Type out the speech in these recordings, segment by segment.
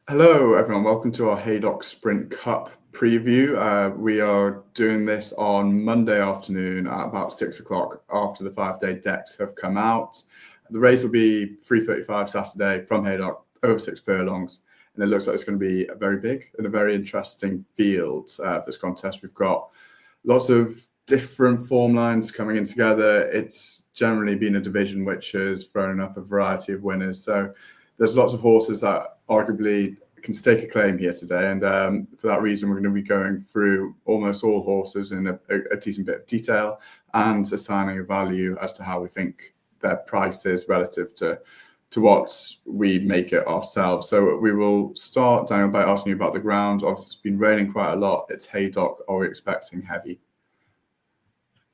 Hello, everyone. Welcome to our Haydock Sprint Cup preview. We are doing this on Monday afternoon at about 6 o'clock after the 5-day decks have come out. The race will be 3:35 Saturday from Haydock, over 6 furlongs. And it looks like it's going to be a very big and a very interesting field for this contest. We've got lots of different form lines coming in together. It's generally been a division which has thrown up a variety of winners. So there's lots of horses that arguably can stake a claim here today. And for that reason, we're going to be going through almost all horses in a decent bit of detail and assigning a value as to how we think their price is relative to what we make it ourselves. So we will start, Daniel, by asking you about the ground. Obviously, it's been raining quite a lot. It's Haydock. Are we expecting heavy?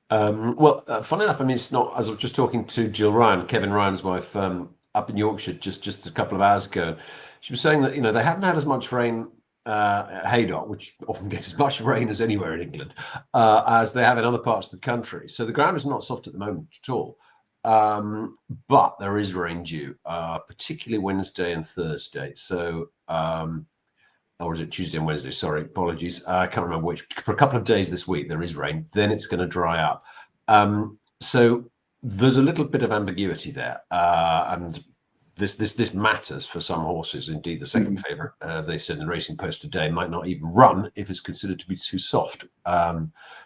Funny enough, it's not. As I was just talking to Jill Ryan, Kevin Ryan's wife, up in Yorkshire just a couple of hours ago. She was saying that they haven't had as much rain at Haydock, which often gets as much rain as anywhere in England, as they have in other parts of the country. So the ground is not soft at the moment at all. But there is rain due, particularly Wednesday and Thursday. So, or is it Tuesday and Wednesday? Sorry, apologies. I can't remember which. For a couple of days this week, there is rain. Then it's going to dry up. So there's a little bit of ambiguity there, and this matters for some horses. Indeed, the second favourite, they said in the Racing Post today, might not even run if it's considered to be too soft.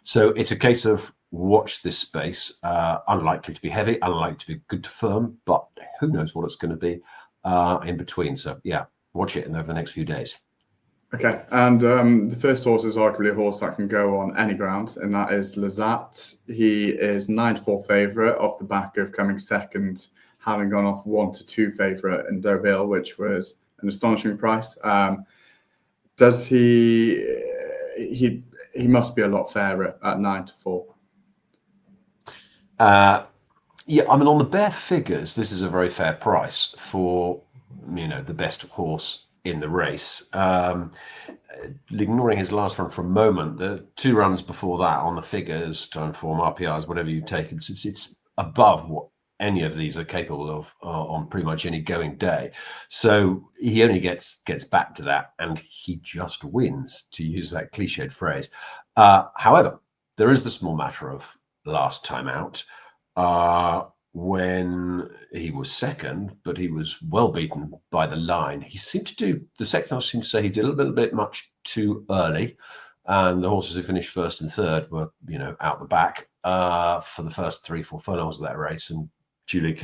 So it's a case of watch this space. Unlikely to be heavy, unlikely to be good to firm, but who knows what it's going to be in between. So yeah, watch it over the next few days. Okay, and the first horse is arguably a horse that can go on any ground, and that is Lazzat. He is 9-4 favourite off the back of coming second, having gone off 1-2 favourite in Deauville, which was an astonishing price. Does he must be a lot fairer at 9-4. Yeah, on the bare figures, this is a very fair price for the best horse in the race. Ignoring his last run for a moment, the 2 runs before that on the figures, time form, RPRs, whatever you take, it's above what any of these are capable of on pretty much any going day. So he only gets back to that, and he just wins, to use that cliched phrase. However, there is the small matter of last time out, when he was second, but he was well beaten by the line. He seemed to do, the second horse seemed to say he did a little bit much too early, and the horses who finished first and third were, out the back for the first 3-4 furlongs of that race, and Julie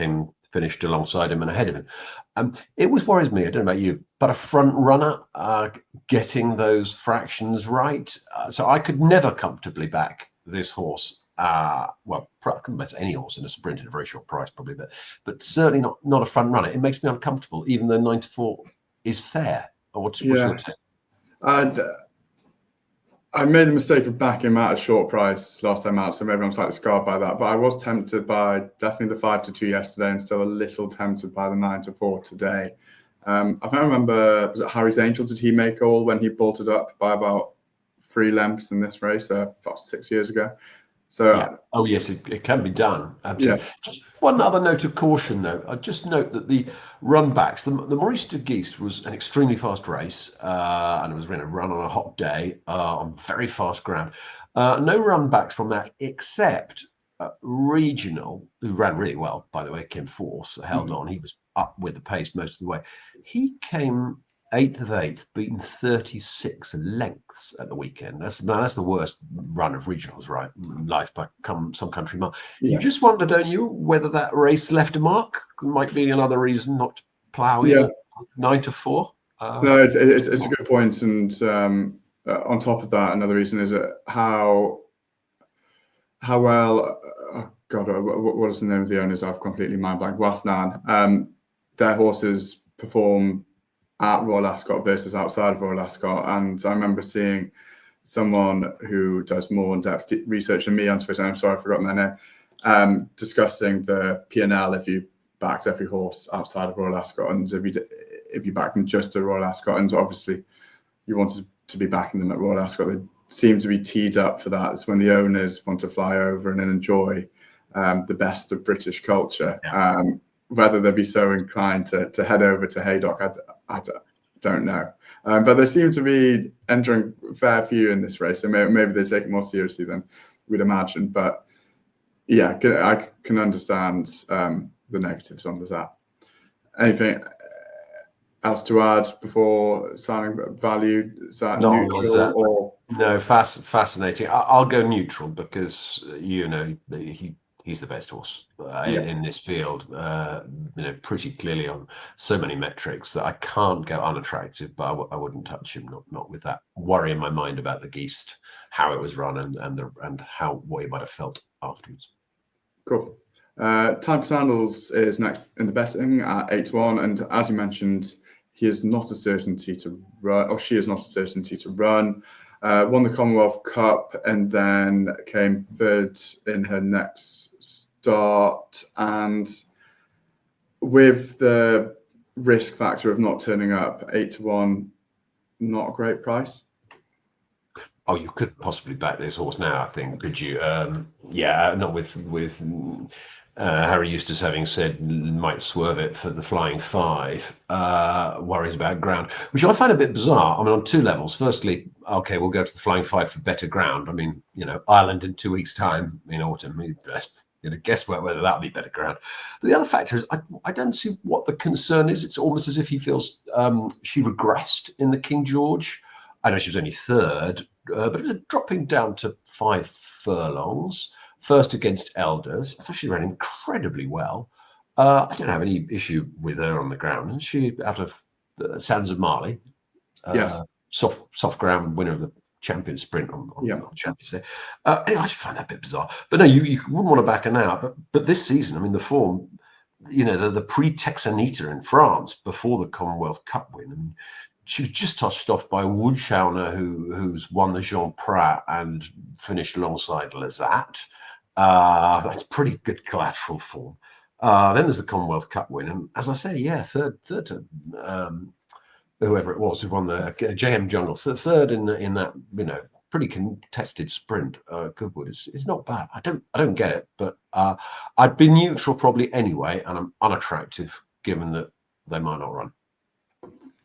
finished alongside him and ahead of him. It always worries me, I don't know about you, but a front runner getting those fractions right. So I could never comfortably back this horse. I couldn't bet any horse in a sprint at a very short price, probably, but certainly not a front runner. It makes me uncomfortable, even though 9-4 is fair. What's your take? I made the mistake of backing him at a short price last time out, so maybe I'm slightly scarred by that. But I was tempted by definitely the 5-2 yesterday, and still a little tempted by the 9-4 today. I can't remember, was it Harry's Angel? Did he make all when he bolted up by about 3 lengths in this race about 6 years ago? So, yeah. Oh yes, it can be done. Absolutely. Yeah. Just one other note of caution, though. I just note that the run backs, the Maurice de Geest was an extremely fast race, and it was run on a hot day on very fast ground. No run backs from that, except Regional, who ran really well, by the way. Kim Force held on. He was up with the pace most of the way. He came 8th of 8th, beaten 36 lengths at the weekend. That's the worst run of regionals, right? Life by some country mile. Yeah. You just wonder, don't you, whether that race left a mark? Might be another reason not to plough in 9-4. No, it's a good point. And on top of that, another reason is how well, oh God, what is the name of the owners? I've completely mind blank. Wafnan. Their horses perform at Royal Ascot versus outside of Royal Ascot. And I remember seeing someone who does more in-depth research than me on Twitter, I'm sorry, I've forgotten their name, discussing the P&L if you backed every horse outside of Royal Ascot, and if you back them just to Royal Ascot, and obviously you wanted to be backing them at Royal Ascot. They seem to be teed up for that. It's when the owners want to fly over and then enjoy the best of British culture. Yeah. Whether they'd be so inclined to head over to Haydock, I don't know. But they seem to be entering a fair few in this race, so maybe they take it more seriously than we'd imagine. But yeah, I can understand the negatives on Lazzat. Anything else to add before signing value? Is that Not neutral or no? Fascinating. I'll go neutral because he's the best horse in this field. Pretty clearly on so many metrics that I can't go unattractive, but I wouldn't touch him. Not with that worry in my mind about the Geest, how it was run, and how what he might have felt afterwards. Cool. Time for Sandals is next in the betting at 8-1, and as you mentioned, he is not a certainty to run, or she is not a certainty to run. Won the Commonwealth Cup and then came third in her next start. And with the risk factor of not turning up, 8-1, not a great price. Oh, you could possibly back this horse now, I think, could you? Not with Harry Eustace having said might swerve it for the Flying Five, worries about ground, which I find a bit bizarre. I mean, on two levels. Firstly, okay, we'll go to the Flying Five for better ground. I mean, Ireland in 2 weeks' time in autumn. Guess whether that'll be better ground. But the other factor is I don't see what the concern is. It's almost as if he feels she regressed in the King George. I know she was only third, but it was dropping down to 5 furlongs. First against Elders. I thought she ran incredibly well. I don't have any issue with her on the ground. Isn't she out of Sands of Marley? Yes. Soft ground winner of the Champion Sprint on Champions Day. Anyway, I just find that a bit bizarre. But no, you wouldn't want to back her now. But this season, I mean, the form, the pre-Texanita in France before the Commonwealth Cup win, and she was just touched off by Woodshauner, who's won the Jean Prat and finished alongside Lazzat. That's pretty good collateral form. Then there's the Commonwealth Cup win, and as I say, third to whoever it was who won the JM Jungle, third in that pretty contested sprint. Goodwood is not bad. I don't get it, but I'd be neutral probably anyway, and I'm unattractive given that they might not run.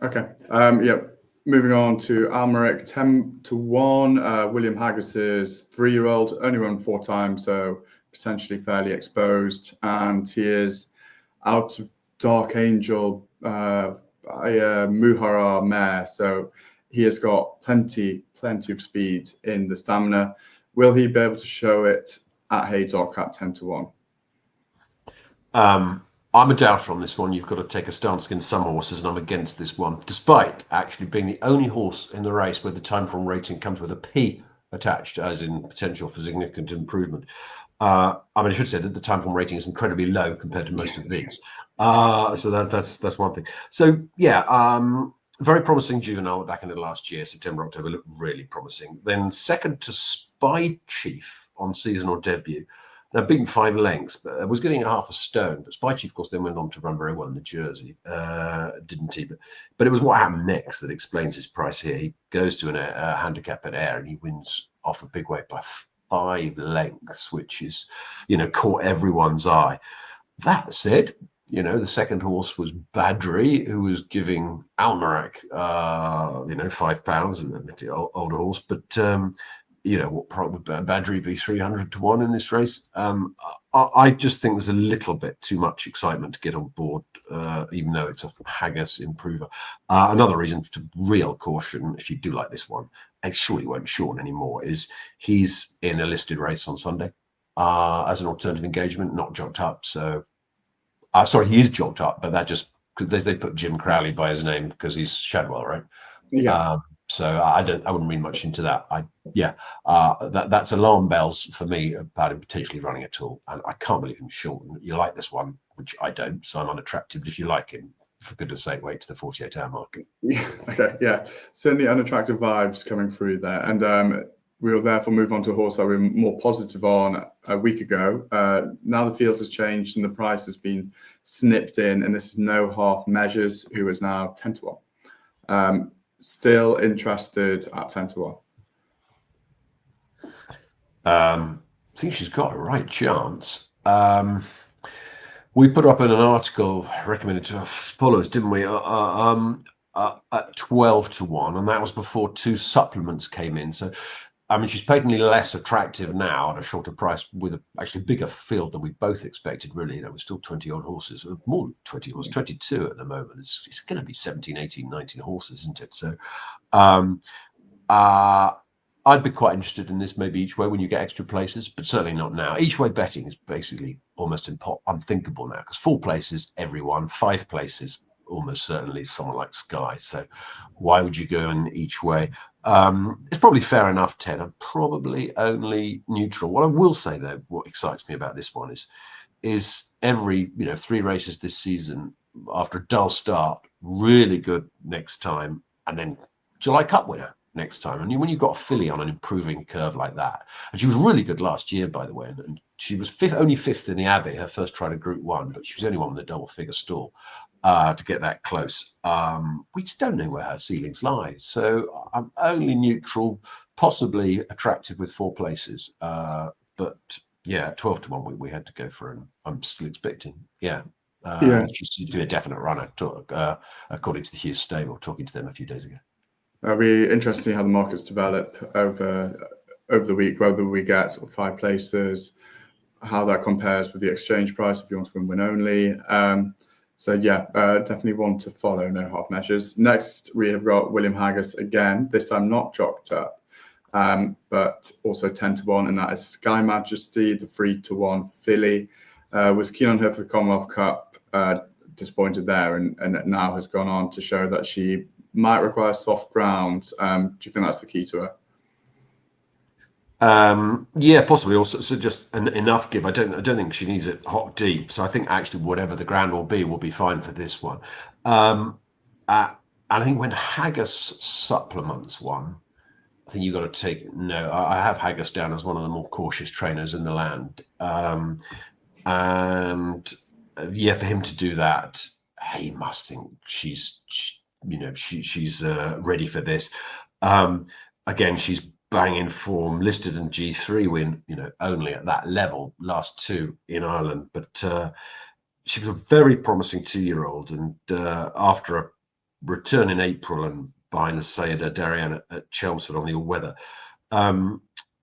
Okay. Moving on to Almarak, 10-1. William Haggis's 3-year-old, only run 4 times, so potentially fairly exposed. And he is out of Dark Angel by Muhara mare, so he has got plenty of speed in the stamina. Will he be able to show it at Haydock at 10-1? I'm a doubter on this one. You've got to take a stance against some horses, and I'm against this one, despite actually being the only horse in the race where the time from rating comes with a P attached, as in potential for significant improvement. I should say that the time from rating is incredibly low compared to most of these. So that's one thing. So very promising juvenile back in the last year, September, October, looked really promising. Then second to Spy Chief on seasonal debut. Now, beaten 5 lengths, but was getting half a stone. But Spy Chief, of course, then went on to run very well in the Jersey, didn't he? But it was what happened next that explains his price here. He goes to a handicap at Ayr and he wins off a big weight by 5 lengths, which is, caught everyone's eye. That said, the second horse was Badri, who was giving Almarak, £5, an older horse, but. What probably would Badri be 300-1 in this race? I just think there's a little bit too much excitement to get on board, even though it's a Haggis improver. Another reason to real caution, if you do like this one, and surely won't shorten anymore, is he's in a listed race on Sunday as an alternative engagement, not jocked up. So, he is jocked up, but that just because they put Jim Crowley by his name because he's Shadwell, right? Yeah. So I wouldn't read much into that. That's alarm bells for me about him potentially running at all. And I can't believe him short. You like this one, which I don't, so I'm unattractive. But if you like him, for goodness sake, wait to the 48-hour market. Yeah. Okay. Yeah. Certainly unattractive vibes coming through there. And we'll therefore move on to a horse that we were more positive on a week ago. Now the field has changed and the price has been snipped in, and this is No Half Measures, who is now 10-1. Still interested at 10-1. I think she's got a right chance. We put up in an article recommended to our followers, didn't we? at 12 to 1, and that was before 2 supplements came in. So, I mean, she's patently less attractive now at a shorter price with a actually bigger field than we both expected, really. You know, we're still 20 odd horses, more than 20 horses, 22 at the moment. It's going to be 17, 18, 19 horses, isn't it? So, I'd be quite interested in this maybe each way when you get extra places, but certainly not now. Each way betting is basically almost unthinkable now, because 4 places, everyone, 5 places, almost certainly someone like Sky. So why would you go in each way? It's probably fair enough, Ted. I'm probably only neutral. What I will say, though, what excites me about this one is every 3 races this season after a dull start, really good next time, and then July Cup winner next time. And when you've got a filly on an improving curve like that, and she was really good last year, by the way, and she was only fifth in the Abbey, her first try to Group 1, but she was the only one with a double figure stall to get that close. We just don't know where her ceilings lie. So I'm only neutral, possibly attractive with 4 places. But yeah, 12 to 1 we had to go for, and I'm still expecting. She's to do a definite runner, according to the Hughes stable, talking to them a few days ago. It'll be interesting how the markets develop over the week, whether we get sort of 5 places, how that compares with the exchange price if you want to win only. Definitely one to follow, no half measures. Next, we have got William Haggas again, this time not jocked up, but also 10 to 1, and that is Sky Majesty, the 3 to 1 filly. Was keen on her for the Commonwealth Cup, disappointed there, and now has gone on to show that she might require soft ground. Do you think that's the key to her? Yeah, possibly. Also, so just enough give. I don't think she needs it hot deep. So I think actually whatever the ground will be fine for this one. And I think when Haggas supplements one, I think you've got to take I have Haggas down as one of the more cautious trainers in the land. For him to do that, he must think she's ready for this. Again, she's banging form, listed in G3 win, only at that level, last 2 in Ireland. But she was a very promising 2-year-old, and after a return in April and behind the Sayidah Dariyan at Chelmsford on the all-weather,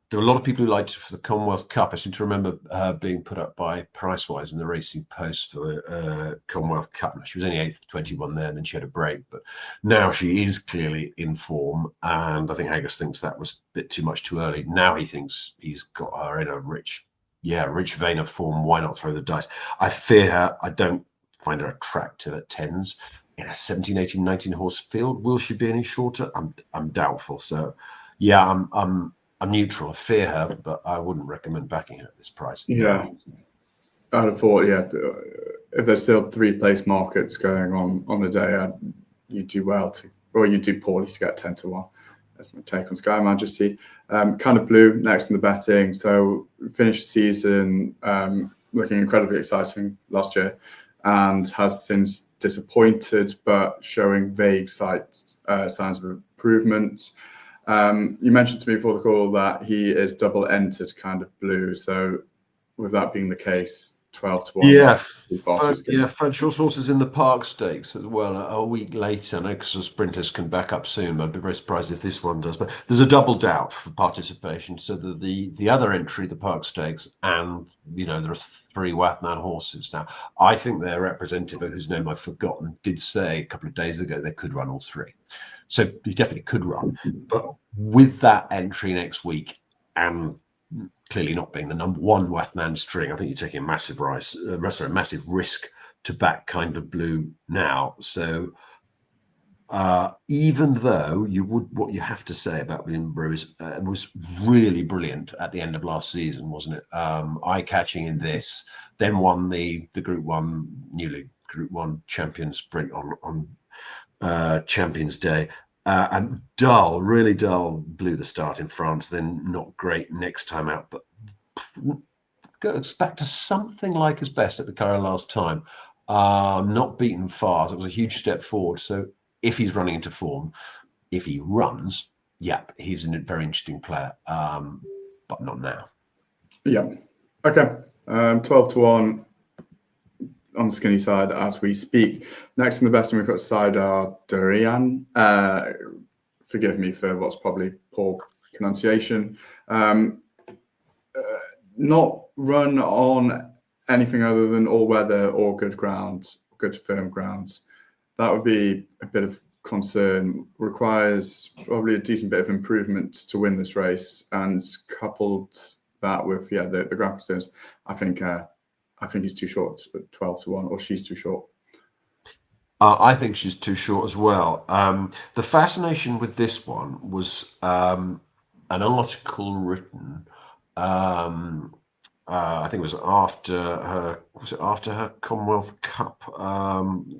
there were a lot of people who liked her for the Commonwealth Cup. I seem to remember her being put up by Pricewise in the Racing Post for the Commonwealth Cup. She was only 8th, 21 there, and then she had a break. But now she is clearly in form, and I think Haggas thinks that was a bit too much too early. Now he thinks he's got her in a rich vein of form. Why not throw the dice? I fear her. I don't find her attractive at 10s. In a 17, 18, 19 horse field, will she be any shorter? I'm doubtful. So, yeah, I'm neutral. I fear her, but I wouldn't recommend backing her at this price. Yeah, I'd have thought, if there's still 3 place markets going on the day, you do well to, or you do poorly to get 10 to 1. That's my take on Sky Majesty. Kind of Blue next in the betting. So finished the season looking incredibly exciting last year, and has since disappointed, but showing vague signs of improvement. You mentioned to me before the call that he is double entered kind of Blue. So with that being the case, 12 to 1. French horses in the Park Stakes as well. A week later, no, because the sprinters can back up soon. I'd be very surprised if this one does. But there's a double doubt for participation. So the other entry, the Park Stakes, and there are 3 Wathnan horses. Now, I think their representative, whose name I've forgotten, did say a couple of days ago they could run all 3. So he definitely could run. But with that entry next week, and clearly not being the number 1 Wathnan string, I think you're taking a massive risk to back kind of Blue now. So even though what you have to say about William Brew is was really brilliant at the end of last season, wasn't it? Eye-catching in this, then won the Group 1 champion sprint on Champions Day. And really dull, blew the start in France, then not great next time out, but goes back to something like his best at the Curragh last time. Not beaten far, so it was a huge step forward. So if he's running into form, if he runs, he's a very interesting player, but not now. Yeah. Okay. 12 to 1. on the skinny side as we speak. Next in the betting, we've got Sayidah Dariyan. Forgive me for what's probably poor pronunciation. Not run on anything other than all weather or good ground, good firm grounds. That would be a bit of concern. Requires probably a decent bit of improvement to win this race, and coupled that with the ground concerns, I think he's too short at 12-1, or she's too short. I think she's too short as well. The fascination with this one was an article written. I think it was after her Commonwealth Cup,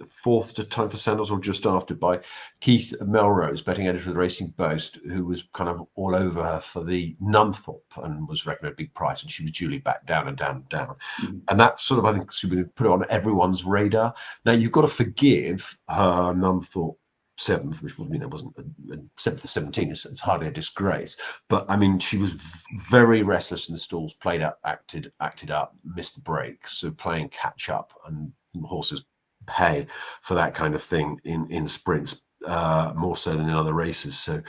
fourth to time for Sandals, or just after, by Keith Melrose, betting editor of the Racing Post, who was kind of all over her for the Nunthorpe and was reckoned a big price, and she was duly back down and down and down. Mm-hmm. And that sort of, I think, should be put on everyone's radar. Now, you've got to forgive her Nunthorpe seventh, which wasn't a 7th of 17. It's hardly a disgrace, but I mean, she was very restless in the stalls, played up, acted up, missed the break. So playing catch up, and horses pay for that kind of thing in sprints more so than in other races. So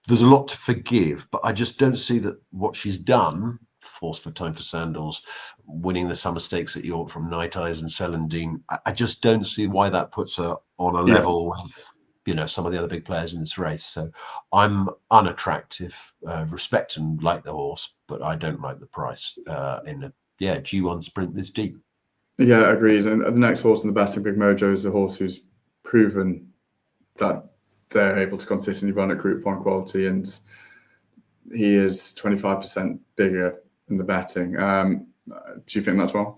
there's a lot to forgive, but I just don't see that what she's done, force for time for Sandals, winning the Summer Stakes at York from Night Eyes and Celandine, I just don't see why that puts her on a level with some of the other big players in this race. So I'm unattractive, respect and like the horse, but I don't like the price in a G1 sprint this deep. Yeah, agrees. And the next horse in the betting, Big Mojo, is a horse who's proven that they're able to consistently run at Group 1 quality, and he is 25% bigger in the betting. Do you think that's wrong?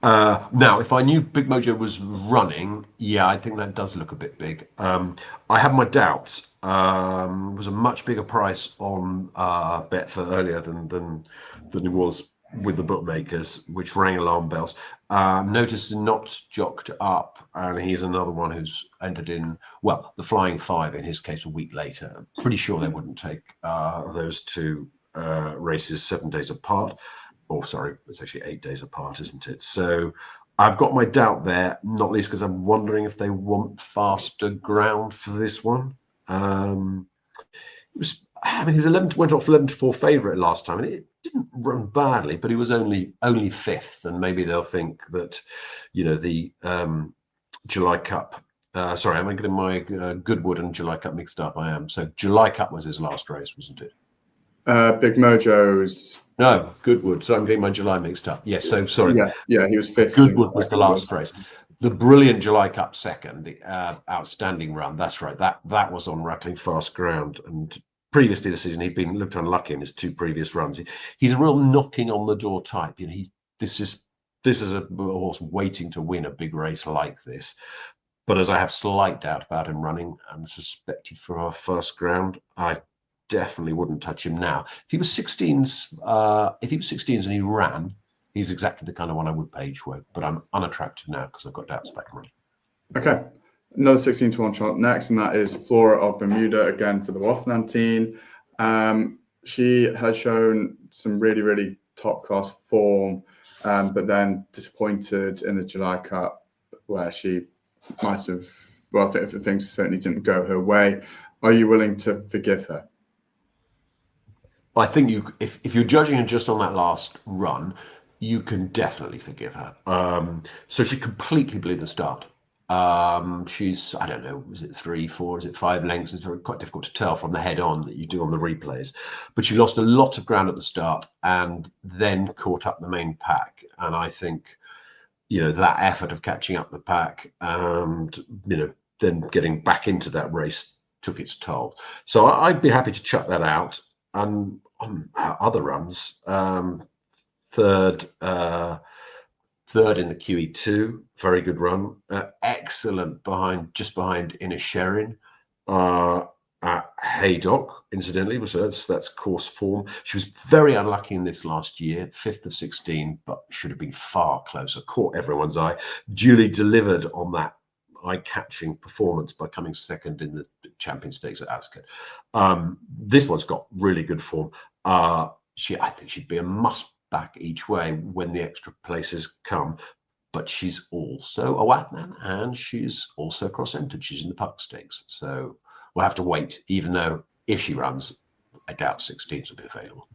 Now, if I knew Big Mojo was running, I think that does look a bit big. I have my doubts. It was a much bigger price on Betfair earlier than it was with the bookmakers, which rang alarm bells. Notice not jocked up, and he's another one who's entered in, the Flying Five, in his case, a week later. I'm pretty sure they wouldn't take those two races 7 days apart. Oh, sorry, it's actually 8 days apart, isn't it? So I've got my doubt there, not least because I'm wondering if they want faster ground for this one. He was 11-4 favourite last time, and it didn't run badly, but he was only fifth, and maybe they'll think that, the July Cup. Sorry, am I getting my Goodwood and July Cup mixed up? I am. So July Cup was his last race, wasn't it? Big Mojo's. No, Goodwood. So I'm getting my July mixed up. Yes, so sorry. Yeah, he was fifth. Goodwood was the last race. The brilliant July Cup second, the outstanding run. That's right. That was on rattling fast ground. And previously this season, he'd looked unlucky in his two previous runs. He's a real knocking on the door type. This is a horse waiting to win a big race like this. But as I have slight doubt about him running and suspected for our first ground, I definitely wouldn't touch him now. If he was 16s, and he ran, he's exactly the kind of one I would pay each way. But I'm unattractive now because I've got doubts about him running. Okay, another 16-1 shot next, and that is Flora of Bermuda, again for the Waffnantine. She has shown some really, really top-class form, but then disappointed in the July Cup, where she might have, things certainly didn't go her way. Are you willing to forgive her? I think if you're judging her just on that last run, you can definitely forgive her. So she completely blew the start. She's, I don't know, is it 3, 4, is it 5 lengths? It's quite difficult to tell from the head on that you do on the replays. But she lost a lot of ground at the start and then caught up the main pack. And I think, that effort of catching up the pack and, then getting back into that race took its toll. So I'd be happy to chuck that out. And on other runs, third in the QE2, very good run, excellent just behind Inisherin at Haydock. Incidentally, that's course form. She was very unlucky in this last year, 5th of 16, but should have been far closer. Caught everyone's eye, duly delivered on that eye-catching performance by coming second in the Champion Stakes at Ascot. This one's got really good form. I think she'd be a must back each way when the extra places come. but she's also a Watman, and she's also cross-entered. She's in the Puck Stakes. So we'll have to wait, even though if she runs, I doubt 16s will be available.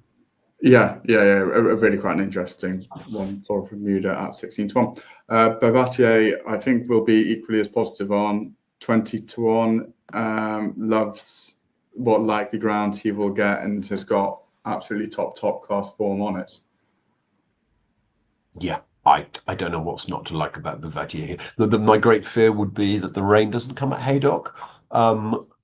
Yeah. Really quite an interesting one, Flora of Bermuda at 16-1. Beauvatier, I think, will be equally as positive on 20-1. Loves what likely ground he will get and has got absolutely top class form on it. Yeah, I don't know what's not to like about Beauvatier here. My great fear would be that the rain doesn't come at Haydock.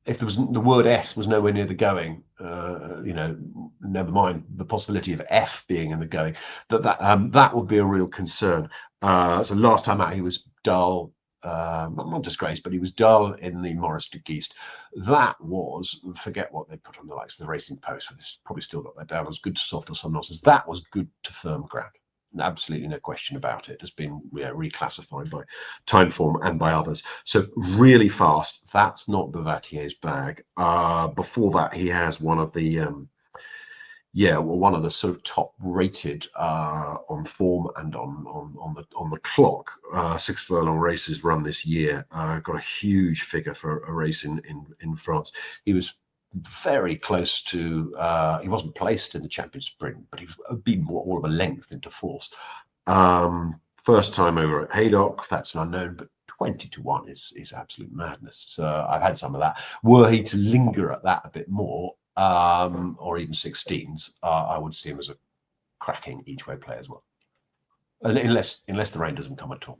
If there was the word S was nowhere near the going, never mind the possibility of F being in the going, that would be a real concern. So last time out he was dull, not disgraced, but he was dull in the Morris de Geest. That was, forget what they put on the likes of the Racing Post. It's probably still got that down as good to soft or some nonsense. That was good to firm ground. Absolutely no question about it. Has been reclassified by Timeform and by others. So really fast. That's not Beauvatier's bag. Before that, he has one of the one of the sort of top rated on form and on the clock 6 furlong races run this year. Got a huge figure for a race in France. He was very close to he wasn't placed in the champion sprint, but he was beaten all of a length into fourth. First time over at Haydock, that's an unknown, but 20-1 is absolute madness. So I've had some of that. Were he to linger at that a bit more, or even 16s, I would see him as a cracking each way player as well, unless the rain doesn't come at all.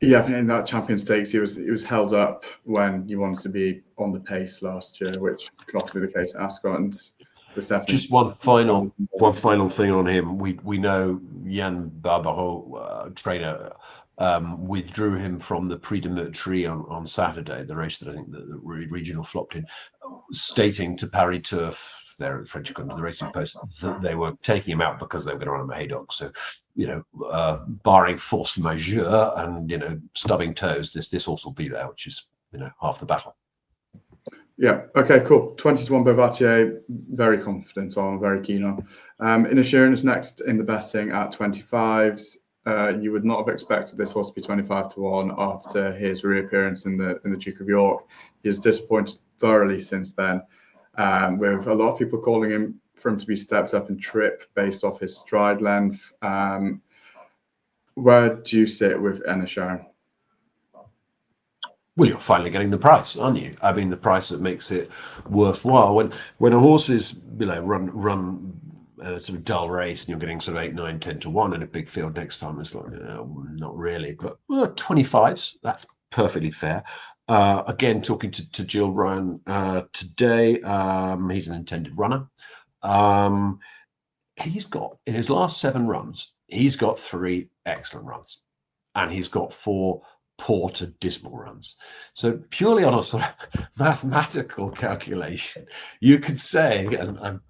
Yeah, I think in that Champion Stakes, he was held up when he wanted to be on the pace last year, which can often be the case at Ascot. And was definitely just one final thing on him. We know Yann Barbaro, trainer, withdrew him from the Prix de Meurtrie on Saturday, the race that I think the regional flopped in, stating to Paris Turf, their French equivalent of the Racing Post, that they were taking him out because they were going to run him a Haydock. So, barring force majeure and stubbing toes, this horse will be there, which is half the battle. Yeah. Okay. Cool. 20-1 Beauvatier. Very confident on. Very keen on. Inisherin is next in the betting at 25s. You would not have expected this horse to be 25-1 after his reappearance in the Duke of York. He has disappointed thoroughly since then. With a lot of people calling for him to be stepped up in trip based off his stride length. Where do you sit with Inisherin? Well, you're finally getting the price, aren't you? I mean, the price that makes it worthwhile. When a horse is run a sort of dull race and you're getting sort of 8, 9, 10-1 in a big field next time, it's like not really. But 25s, that's perfectly fair. Again, talking to Jill Ryan today, he's an intended runner. He's got, in his last 7 runs, he's got 3 excellent runs, and he's got 4 poor to dismal runs. So purely on a sort of mathematical calculation, you could say, and I'm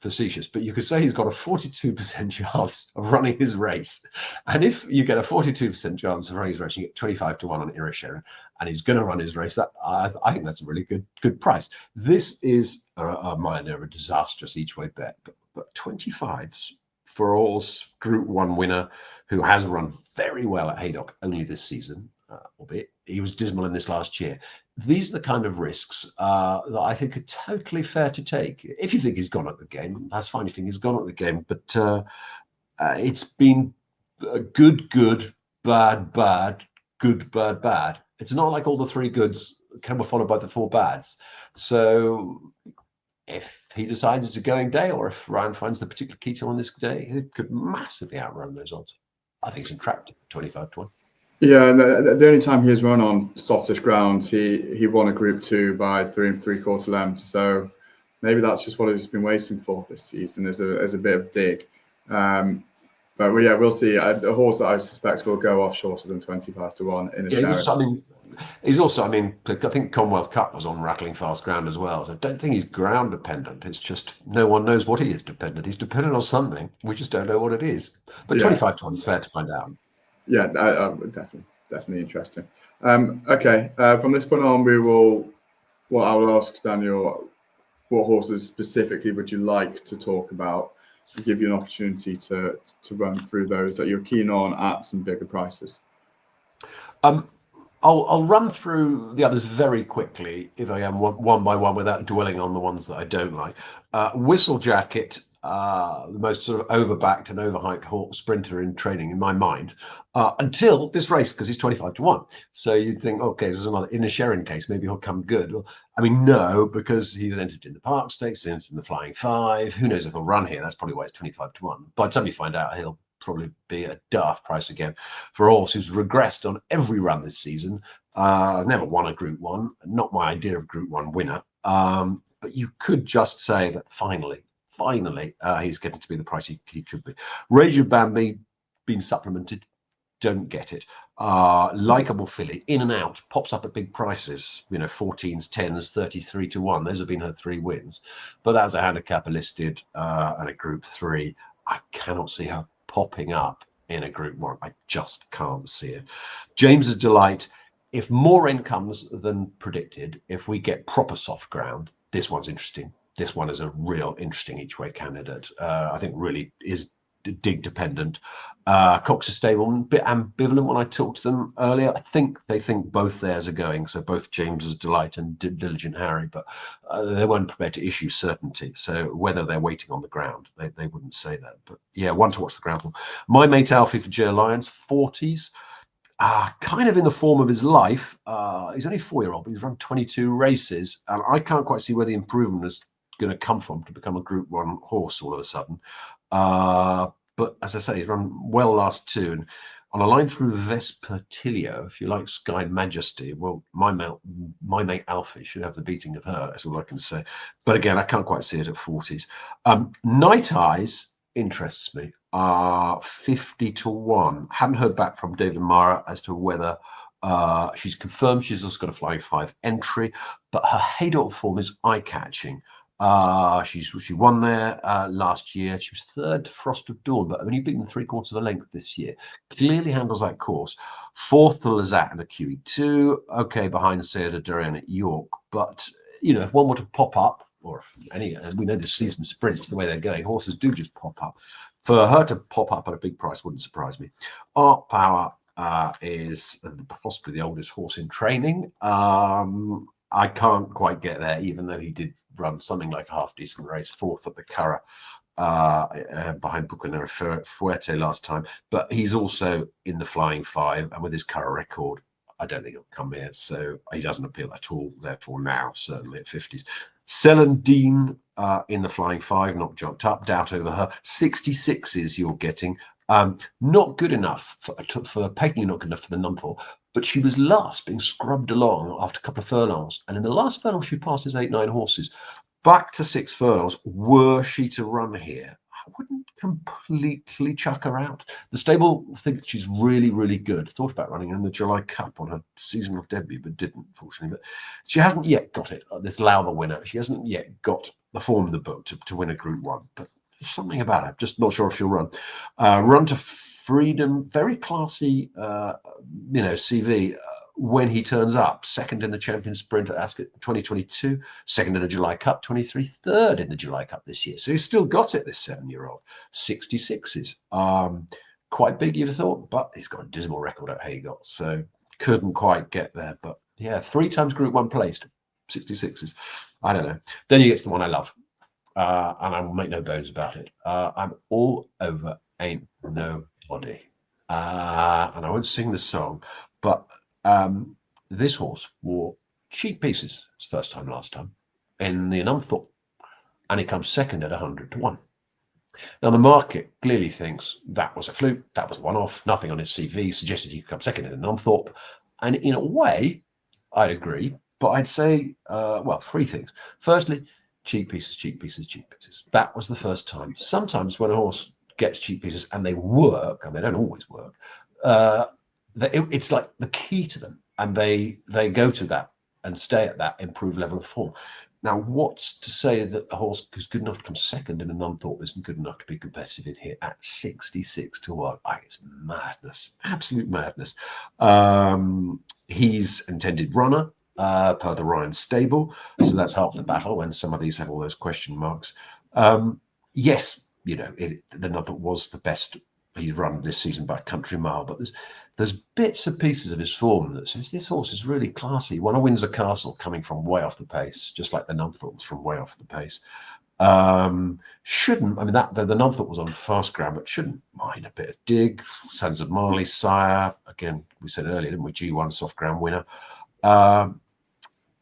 facetious, but you could say he's got a 42% chance of running his race. And if you get a 42% chance of running his race, you get 25-1 on Inisherin, and he's going to run his race. That I think that's a really good price. This is a minor, a disastrous each way bet, but 25s for all Group 1 winner who has run very well at Haydock only this season, albeit he was dismal in this last year. These are the kind of risks that I think are totally fair to take. If you think he's gone at the game, that's fine. You think he's gone at the game, but it's been good, bad, good, bad. It's not like all the 3 goods can be followed by the 4 bads. So if he decides it's a going day, or if Ryan finds the particular keto on this day, he could massively outrun those odds. I think it's attractive, 25-1. Yeah, the only time he has run on softish ground, he won a Group 2 by 3 3/4 lengths. So maybe that's just what he's been waiting for this season, as a bit of dig. But we'll see. A horse that I suspect will go off shorter than 25-1 in a show. He's also, I think Commonwealth Cup was on rattling fast ground as well. So I don't think he's ground dependent. It's just no one knows what he is dependent. He's dependent on something. We just don't know what it is. But 25-1 is fair to find out. Yeah, definitely interesting. Okay, from this point on, I will ask Daniel, what horses specifically would you like to talk about give you an opportunity to run through those that you're keen on at some bigger prices. I'll run through the others very quickly, if I am, one by one, without dwelling on the ones that I don't like. Whistle Jacket, the most sort of overbacked and overhyped sprinter in training in my mind, until this race, because he's 25-1. So you'd think, okay, there's another Inisherin case, maybe he'll come good. Well, I mean, no, because he's entered in the Park Stakes, entered in the Flying Five. Who knows if he'll run here? That's probably why it's 25-1. By the time you find out, he'll probably be a daft price again for a horse who's regressed on every run this season. Has never won a Group 1, not my idea of Group 1 winner. But you could just say that finally, he's getting to be the price he should be. Raja Bambi, been supplemented, don't get it. Likeable filly, in and out, pops up at big prices, 14s, 10s, 33-1. Those have been her 3 wins. But as a handicapper listed and a Group 3, I cannot see her popping up in a Group 1. I just can't see it. James's Delight, if more in comes than predicted, if we get proper soft ground, this one's interesting. This one is a real interesting each-way candidate. I think really is dig dependent. Cox's Stable, a bit ambivalent when I talked to them earlier. I think they think both theirs are going, so both James's Delight and Diligent Harry, but they weren't prepared to issue certainty. So whether they're waiting on the ground, they wouldn't say that. But yeah, one to watch the ground for. My Mate Alfie for Joe Lyons, 40s. Kind of in the form of his life. He's only a 4-year-old, but he's run 22 races, and I can't quite see where the improvement is going to come from to become a Group 1 horse all of a sudden. But as I say, he's run well last 2, and on a line through Vespertilio, if you like Sky Majesty, well, my mate Alfie should have the beating of her. That's all I can say. But again, I can't quite see it at 40s. Night Eyes interests me. 50-1. Haven't heard back from David Mara as to whether she's confirmed she's also got a Flying 5 entry, but her Haydock form is eye-catching. She won there last year. She was 3rd to Frost of Dawn, but only beaten 3/4 of the length this year. Clearly handles that course. 4th to Lazzat in the QE2. Okay, behind Sayidah Dariyan at York. But, if one were to pop up, or if any, we know this season sprints, the way they're going, horses do just pop up. For her to pop up at a big price wouldn't surprise me. Art Power is possibly the oldest horse in training. I can't quite get there, even though he did run something like a half-decent race, 4th at the Curragh behind Bucanera Fuerte last time. But he's also in the Flying 5, and with his Curragh record, I don't think he'll come here. So he doesn't appeal at all, therefore now, certainly at 50s. Celandine in the Flying 5, not jocked up, doubt over her. 66s you're getting. Not good enough for patently not good enough for the Nunthorpe, but she was last, being scrubbed along after a couple of furlongs, and in the last furlong she passes 8-9 horses. Back to 6 furlongs. Were she to run here, I wouldn't completely chuck her out. The stable think she's really, really good. Thought about running in the July Cup on her seasonal debut, but didn't, unfortunately. But she hasn't yet got it. This Lowther winner, she hasn't yet got the form of the book to win a Group 1. But something about her, just not sure if she'll run. Run to Freedom, very classy, CV. When he turns up, 2nd in the Champion Sprint at Ascot 2022, 2nd in the July Cup 23, 3rd in the July Cup this year. So he's still got it, this 7-year-old. 66s. Quite big, you'd have thought, but he's got a dismal record at Haydock, so couldn't quite get there. But yeah, 3 times Group 1 placed, 66s. I don't know. Then you get to the one I love, and I will make no bones about it. I'm all over Ain't Nobody. And I won't sing the song, but this horse wore cheap pieces his first time last time in the Nunthorpe, and he comes 2nd at 100-1. Now the market clearly thinks that was a fluke, that was a one-off, nothing on his CV suggested he could come 2nd in the Nunthorpe, and in a way I'd agree, but I'd say 3 things. Firstly, cheap pieces. That was the first time. Sometimes when a horse gets cheap pieces and they work, and they don't always work, it's like the key to them, and they go to that and stay at that improved level of form. Now, what's to say that a horse who's good enough to come 2nd in a Nunthorpe isn't good enough to be competitive in here at 66-1? It's madness, absolute madness. He's intended runner per the Ryan stable, so that's half the battle when some of these have all those question marks. Yes, the Nuntford was the best he's run this season by a country mile, but there's bits and pieces of his form that says this horse is really classy. Won a Windsor Castle coming from way off the pace, just like the Nuntford was from way off the pace. Shouldn't, I mean, that the Nuntford was on fast ground, but shouldn't mind a bit of dig. Sands of Marley, Sire, again, we said earlier, didn't we? G1 soft ground winner.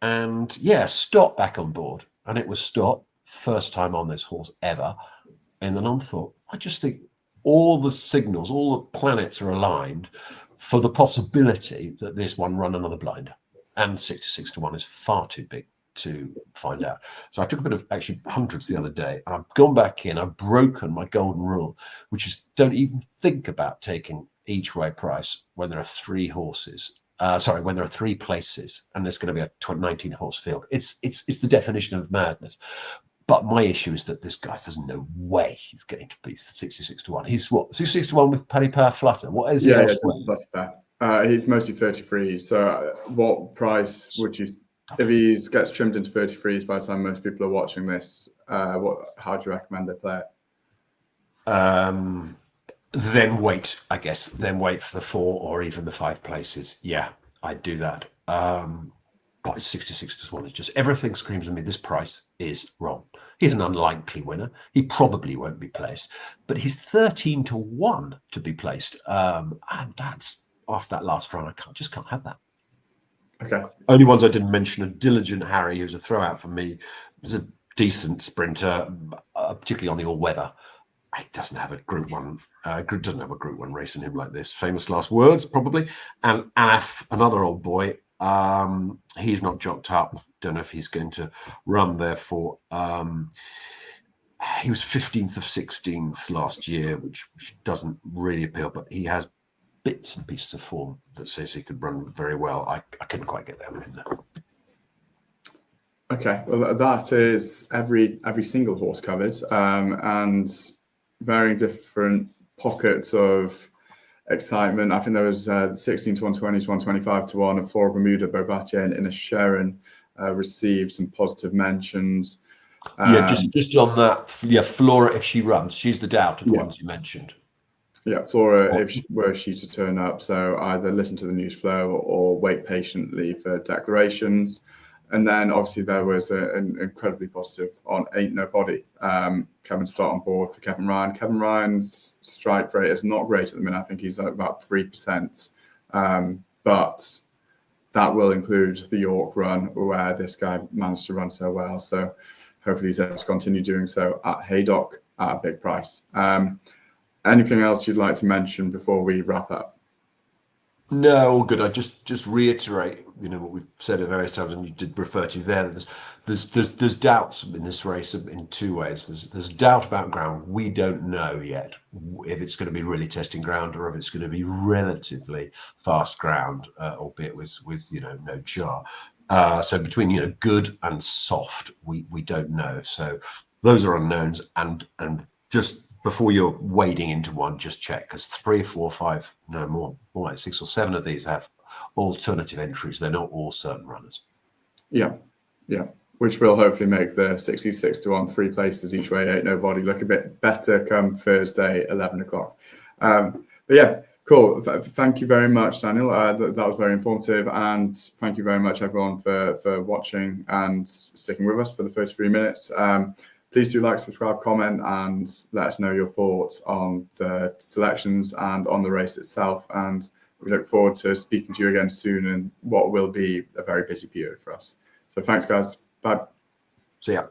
And yeah, Stott back on board, and it was Stott, first time on this horse ever in the Nuntford. I just think all the signals, all the planets are aligned for the possibility that this one run another blinder. And 66 to 1 is far too big to find out. So I took a bit of actually hundreds the other day, and I've gone back in, I've broken my golden rule, which is don't even think about taking each way price when there are three horses. When there are three places and there's going to be a 19 horse field. It's the definition of madness. But my issue is that this guy, there's no way he's getting to be 66 to 1. He's what, 66 to 1 with Paddy Power Flutter? What is he? Yeah, he's mostly 33. So what price would you, if he gets trimmed into 33s by the time most people are watching this, how do you recommend they play it? Then wait, I guess. Then wait for the 4 or even the 5 places. Yeah, I'd do that. But 66 to 1 is just, everything screams at me, this price is wrong. He's an unlikely winner. He probably won't be placed, but he's 13 to 1 to be placed. And that's, after that last run, I just can't have that. Okay. Only ones I didn't mention are Diligent Harry, who's a throwout for me. He's a decent sprinter, particularly on the all-weather. He doesn't have a Group 1 race in him like this. Famous last words, probably. And Af, another old boy, he's not jocked up. Don't know if he's going to run, therefore. He was 15th of 16th last year, which doesn't really appeal, but he has bits and pieces of form that says he could run very well. I couldn't quite get there with him, though. Okay, well, that is every single horse covered, and varying different pockets of excitement. I think there was 16 to 120 to 125 to 1 of Flora of Bermuda, Beauvatier, and Inisherin received some positive mentions. Just on that. Yeah, Flora, if she runs, she's the doubt of the ones you mentioned. Yeah, Flora, were she to turn up, so either listen to the news flow or wait patiently for declarations. And then obviously there was an incredibly positive on Ain't Nobody. Kevin Stott on board for Kevin Ryan. Kevin Ryan's strike rate is not great at the minute. I think he's at about 3%. But that will include the York run where this guy managed to run so well. So hopefully he's able to continue doing so at Haydock at a big price. Anything else you'd like to mention before we wrap up? No, all good. I just reiterate, what we've said at various times, and you did refer to there. There's doubts in this race in two ways. There's doubt about ground. We don't know yet if it's going to be really testing ground or if it's going to be relatively fast ground, albeit with no jar. So between good and soft, we don't know. So those are unknowns, and just before you're wading into one, just check, because 3, 4, 5, no more like 6 or 7 of these have alternative entries. They're not all certain runners. Yeah, which will hopefully make the 66 to 1 3 places each way Ain't Nobody look a bit better come Thursday 11 o'clock. But yeah, cool. Thank you very much, Daniel. That was very informative, and thank you very much everyone for watching and sticking with us for the first 3 minutes. Please do like, subscribe, comment, and let us know your thoughts on the selections and on the race itself. And we look forward to speaking to you again soon in what will be a very busy period for us. So thanks, guys. Bye. See ya.